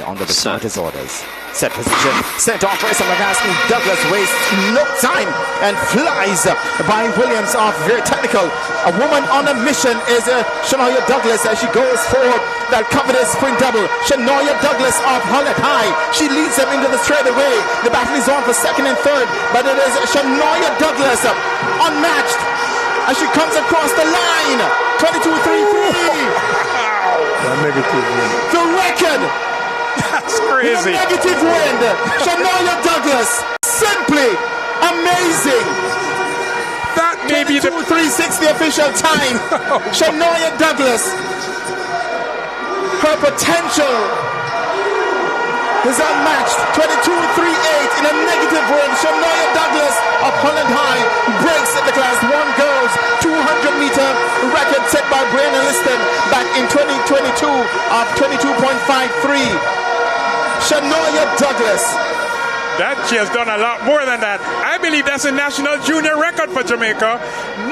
under the smartest orders. Set position, sent off by Magaski. Douglas wastes no time and flies by Williams off. Very technical. A woman on a mission is SHANOYA Douglas as she goes forward. That coveted sprint double. SHANOYA Douglas off Holland High. She leads them into the straightaway. The battle is on for second and third, but it is SHANOYA Douglas unmatched as she comes across the line. 22.33. Negative win. The record. That's crazy. Negative wind. SHANOYA Douglas. Simply amazing. That may be the 3:6 the official time. SHANOYA Douglas. Her potential is unmatched. 22.38 in a negative wind. SHANOYA Douglas of Holland High breaks the class 1 girls 200-meter record set by Brianna Liston back in 2022 of 22.53. SHANOYA Douglas. That she has done a lot more than that. I believe that's a national junior record for Jamaica.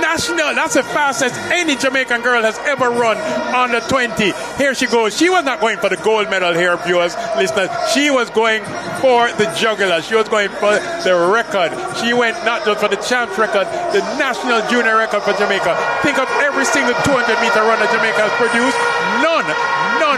National, that's the fastest any Jamaican girl has ever run under 20. Here she goes. She was not going for the gold medal here, viewers, listeners. She was going for the jugular. She was going for the record. She went not just for the champs record, the national junior record for Jamaica. Think of every single 200-meter runner Jamaica has produced. None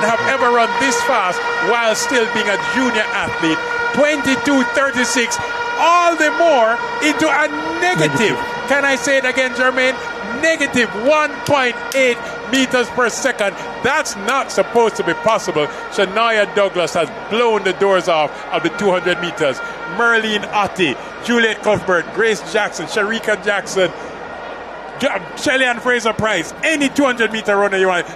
have ever run this fast while still being a junior athlete. 22.36, all the more into a negative. Can I say it again, Jermaine? Negative 1.8 meters per second. That's not supposed to be possible. SHANOYA Douglas has blown the doors off of the 200 meters. Merlene Otti, Juliet Cuthbert, Grace Jackson, Sharika Jackson, Shelly-Ann Fraser-Price, any 200-meter runner you want.